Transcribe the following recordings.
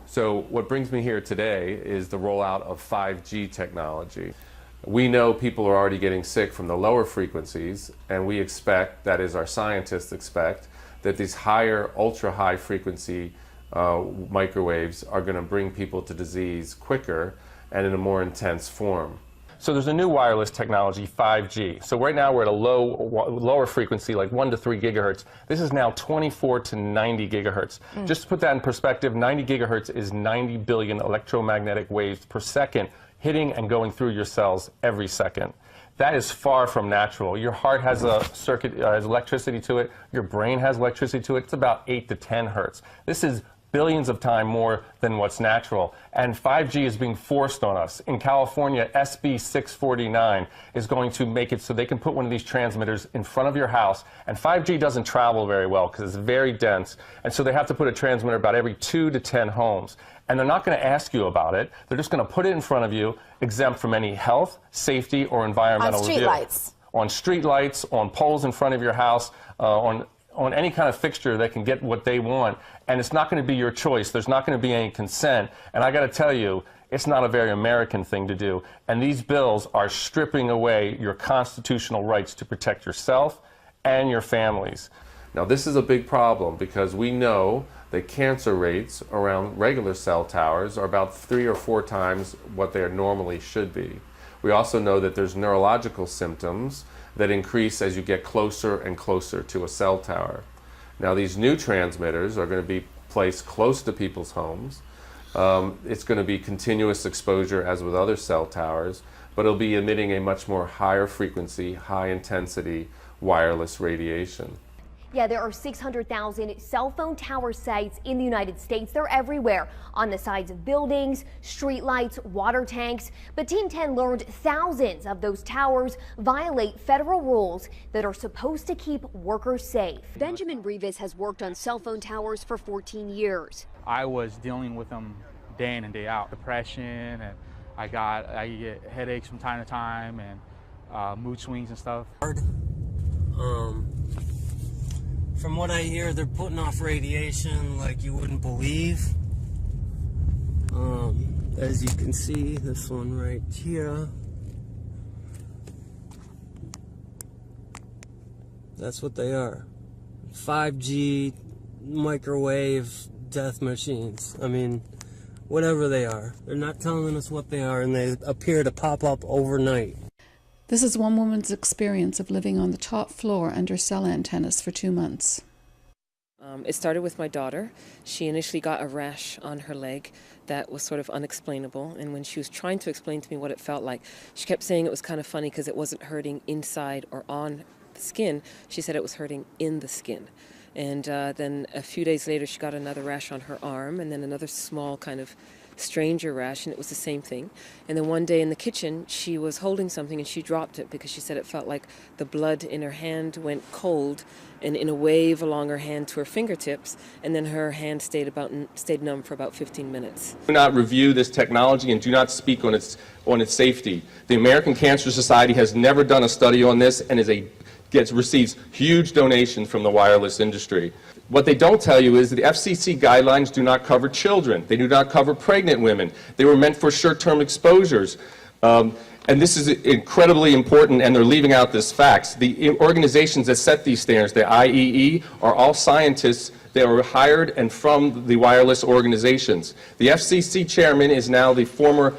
So what brings me here today is the rollout of 5G technology. We know people are already getting sick from the lower frequencies, and we expect, that is our scientists expect, that these higher, ultra-high frequency microwaves are going to bring people to disease quicker and in a more intense form. So there's a new wireless technology, 5G. So right now we're at a lower frequency, like 1 to 3 gigahertz. This is now 24 to 90 gigahertz. Just to put that in perspective, 90 gigahertz is 90 billion electromagnetic waves per second hitting and going through your cells every second. That is far from natural. Your heart has a circuit, has electricity to it. Your brain has electricity to it. It's about 8 to 10 hertz. This is billions of times more than what's natural. And 5G is being forced on us. In California, SB 649 is going to make it so they can put one of these transmitters in front of your house. And 5G doesn't travel very well because it's very dense. And so they have to put a transmitter about every 2 to 10 homes. And they're not going to ask you about it. They're just going to put it in front of you, exempt from any health, safety, or environmental review. On street lights. On street lights, on poles in front of your house, on any kind of fixture that can get what they want, and it's not going to be your choice. There's not going to be any consent, and I got to tell you, it's not a very American thing to do, and these bills are stripping away your constitutional rights to protect yourself and your families. Now, this is a big problem because we know that cancer rates around regular cell towers are about 3 or 4 times what they normally should be. We also know that there's neurological symptoms that increase as you get closer and closer to a cell tower. Now, these new transmitters are going to be placed close to people's homes. It's going to be continuous exposure as with other cell towers, but it'll be emitting a much more higher frequency, high intensity wireless radiation. Yeah, there are 600,000 cell phone tower sites in the United States. They're everywhere, on the sides of buildings, streetlights, water tanks. But Team 10 learned thousands of those towers violate federal rules that are supposed to keep workers safe. Benjamin Rivas has worked on cell phone towers for 14 years. I was dealing with them day in and day out. Depression, and I get headaches from time to time, and mood swings and stuff. From what I hear, they're putting off radiation like you wouldn't believe. As you can see, this one right here. That's what they are. 5G microwave death machines. I mean, whatever they are. They're not telling us what they are, and they appear to pop up overnight. This is one woman's experience of living on the top floor under cell antennas for 2 months. It started with my daughter. She initially got a rash on her leg that was sort of unexplainable, and when she was trying to explain to me what it felt like, she kept saying it was kind of funny because it wasn't hurting inside or on the skin. She said it was hurting in the skin. And then a few days later she got another rash on her arm, and then another small kind of stranger rash, and it was the same thing. And then one day in the kitchen she was holding something and she dropped it because she said it felt like the blood in her hand went cold and in a wave along her hand to her fingertips, and then her hand stayed numb for about 15 minutes. Do not review this technology and do not speak on its safety. The American Cancer Society has never done a study on this and receives huge donations from the wireless industry. What they don't tell you is that the FCC guidelines do not cover children. They do not cover pregnant women. They were meant for short-term exposures. And this is incredibly important, and they're leaving out this fact. The organizations that set these standards, the IEE, are all scientists that were hired and from the wireless organizations. The FCC chairman is now the former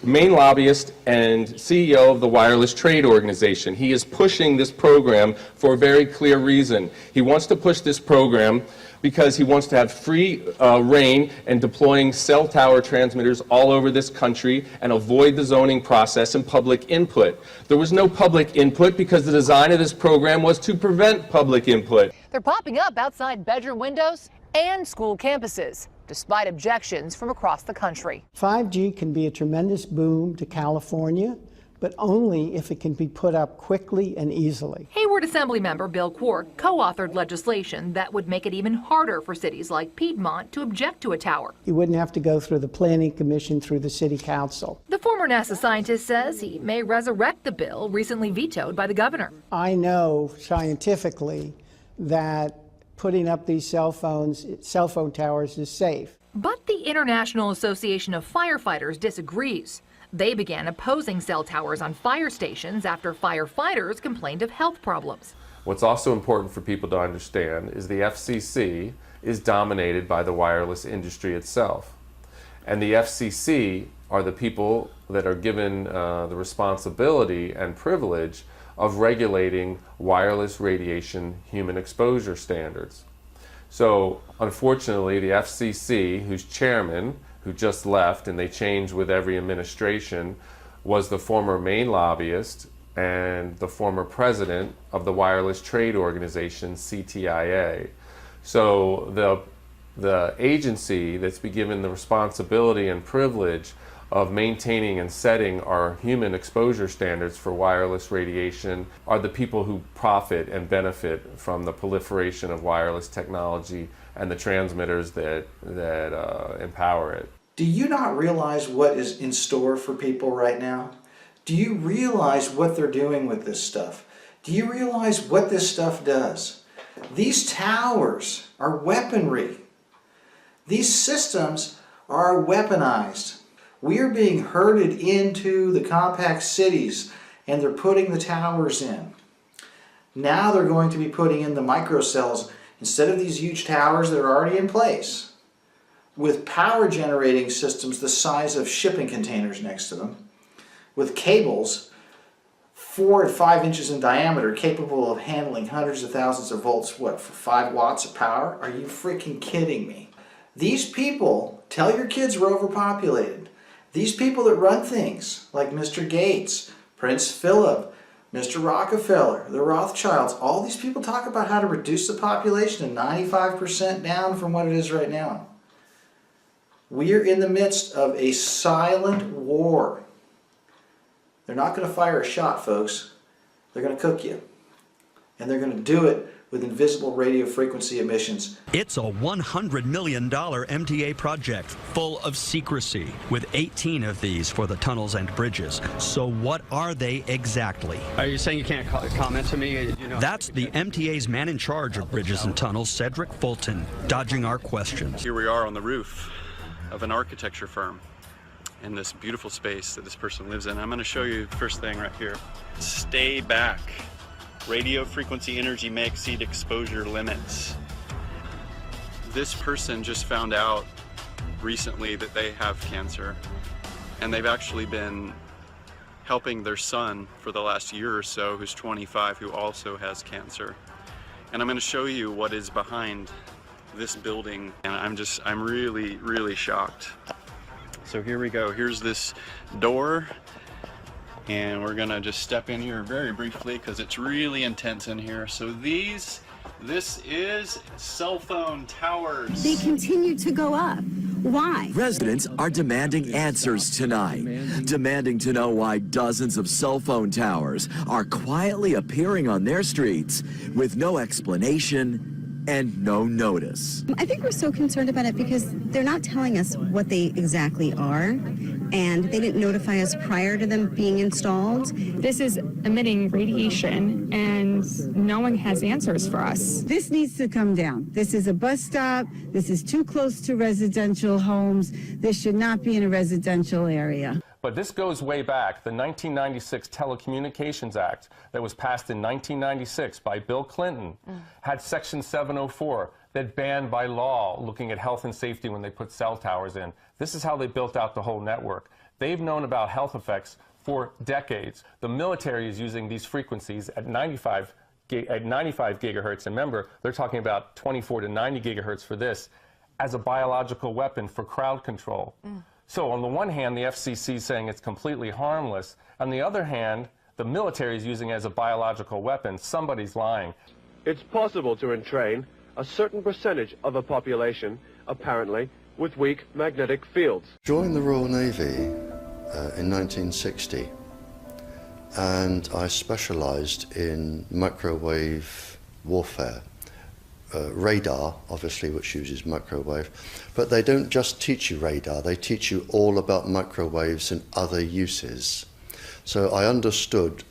main lobbyist and CEO of the Wireless Trade Organization. He is pushing this program for a very clear reason. He wants to push this program because he wants to have free reign in deploying cell tower transmitters all over this country and avoid the zoning process and public input. There was no public input because the design of this program was to prevent public input. They're popping up outside bedroom windows and school campuses, despite objections from across the country. 5G can be a tremendous boom to California, but only if it can be put up quickly and easily. Hayward Assemblymember Bill Quirk co-authored legislation that would make it even harder for cities like Piedmont to object to a tower. You wouldn't have to go through the Planning Commission, through the City Council. The former NASA scientist says he may resurrect the bill recently vetoed by the governor. I know scientifically that putting up these cell phone towers is safe. But the International Association of Firefighters disagrees. They began opposing cell towers on fire stations after firefighters complained of health problems. What's also important for people to understand is the FCC is dominated by the wireless industry itself. And the FCC are the people that are given the responsibility and privilege of regulating wireless radiation human exposure standards. So unfortunately, the FCC, whose chairman, who just left and they change with every administration, was the former main lobbyist and the former president of the wireless trade organization CTIA. So the agency that's been given the responsibility and privilege of maintaining and setting our human exposure standards for wireless radiation are the people who profit and benefit from the proliferation of wireless technology and the transmitters that empower it. Do you not realize what is in store for people right now? Do you realize what they're doing with this stuff? Do you realize what this stuff does? These towers are weaponry. These systems are weaponized. We are being herded into the compact cities and they're putting the towers in. Now they're going to be putting in the microcells instead of these huge towers that are already in place, with power generating systems the size of shipping containers next to them, with cables 4 and 5 inches in diameter capable of handling hundreds of thousands of volts, what, for 5 watts of power? Are you freaking kidding me? These people, tell your kids we're overpopulated. These people that run things like Mr. Gates, Prince Philip, Mr. Rockefeller, the Rothschilds, all these people talk about how to reduce the population to 95% down from what it is right now. We are in the midst of a silent war. They're not going to fire a shot, folks. They're going to cook you. And they're going to do it with invisible radio frequency emissions. It's a $100 million MTA project full of secrecy, with 18 of these for the tunnels and bridges. So what are they exactly? Are you saying you can't comment to me? That's the MTA's man in charge of bridges and tunnels, Cedric Fulton, dodging our questions. Here we are on the roof of an architecture firm in this beautiful space that this person lives in. I'm going to show you the first thing right here. Stay back. Radio frequency energy may exceed exposure limits. This person just found out recently that they have cancer, and they've actually been helping their son for the last year or so, who's 25, who also has cancer. And I'm going to show you what is behind this building, and I'm really, really shocked. So here we go. Here's this door. And we're gonna just step in here very briefly because it's really intense in here. So this is cell phone towers. They continue to go up. Why? Residents are demanding answers tonight, demanding to know why dozens of cell phone towers are quietly appearing on their streets with no explanation and no notice. I think we're so concerned about it because they're not telling us what they exactly are, and they didn't notify us prior to them being installed. This is emitting radiation, and no one has answers for us. This needs to come down. This is a bus stop. This is too close to residential homes. This should not be in a residential area. But this goes way back. The 1996 Telecommunications Act that was passed in 1996 by Bill Clinton had Section 704 that banned by law looking at health and safety when they put cell towers in. This is how they built out the whole network. They've known about health effects for decades. The military is using these frequencies at 95 gigahertz. And remember, they're talking about 24 to 90 gigahertz for this as a biological weapon for crowd control. So on the one hand, the FCC is saying it's completely harmless. On the other hand, the military is using it as a biological weapon. Somebody's lying. It's possible to entrain a certain percentage of a population, apparently, with weak magnetic fields. Joined the Royal Navy in 1960, and I specialised in microwave warfare. Radar, obviously, which uses microwave, but they don't just teach you radar, they teach you all about microwaves and other uses. So I understood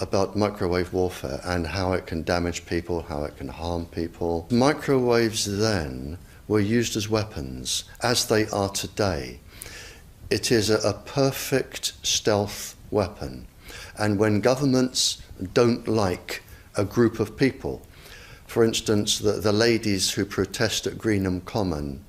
about microwave warfare and how it can damage people, how it can harm people. Microwaves then were used as weapons, as they are today. It is a perfect stealth weapon. And when governments don't like a group of people, for instance, the ladies who protest at Greenham Common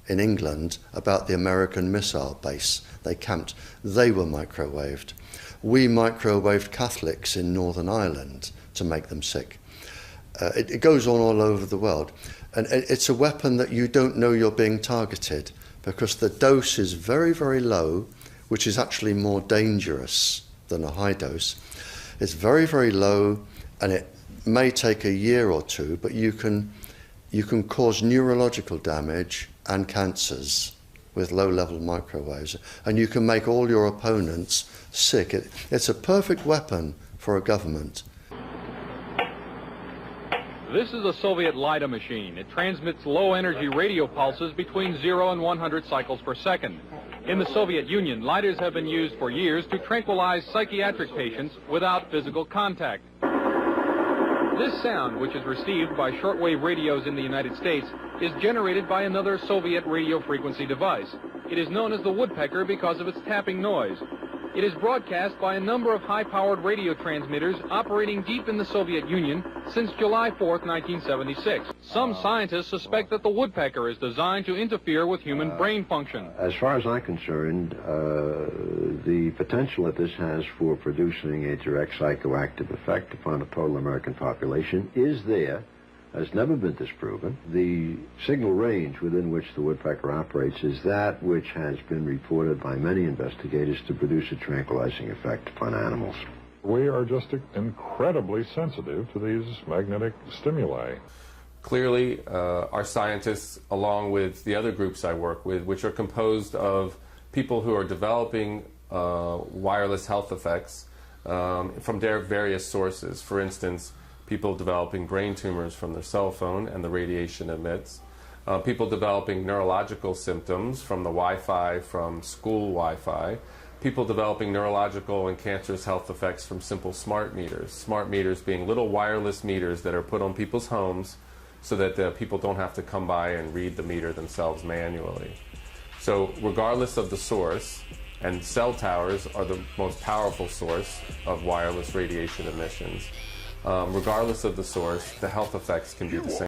in England about the American missile base they camped, they were microwaved. We microwaved Catholics in Northern Ireland to make them sick. It goes on all over the world. And it's a weapon that you don't know you're being targeted because the dose is very, very low, which is actually more dangerous than a high dose. It's very, very low, and it may take a year or two, but you can cause neurological damage and cancers with low-level microwaves, and you can make all your opponents sick. It's a perfect weapon for a government. This is a Soviet LIDA machine. It transmits low-energy radio pulses between 0 and 100 cycles per second. In the Soviet Union, LIDAs have been used for years to tranquilize psychiatric patients without physical contact. This sound, which is received by shortwave radios in the United States, is generated by another Soviet radio frequency device. It is known as the woodpecker because of its tapping noise. It is broadcast by a number of high-powered radio transmitters operating deep in the Soviet Union since July 4th, 1976. Some scientists suspect that the woodpecker is designed to interfere with human brain function. As far as I'm concerned, the potential that this has for producing a direct psychoactive effect upon a total American population is there. Has never been disproven. The signal range within which the woodpecker operates is that which has been reported by many investigators to produce a tranquilizing effect upon animals. We are just incredibly sensitive to these magnetic stimuli. Clearly, our scientists, along with the other groups I work with, which are composed of people who are developing wireless health effects from their various sources. For instance, people developing brain tumors from their cell phone and the radiation emits, people developing neurological symptoms from the Wi-Fi, from school Wi-Fi, people developing neurological and cancerous health effects from simple smart meters being little wireless meters that are put on people's homes so that people don't have to come by and read the meter themselves manually. So regardless of the source, and cell towers are the most powerful source of wireless radiation emissions, regardless of the source, the health effects can be the same.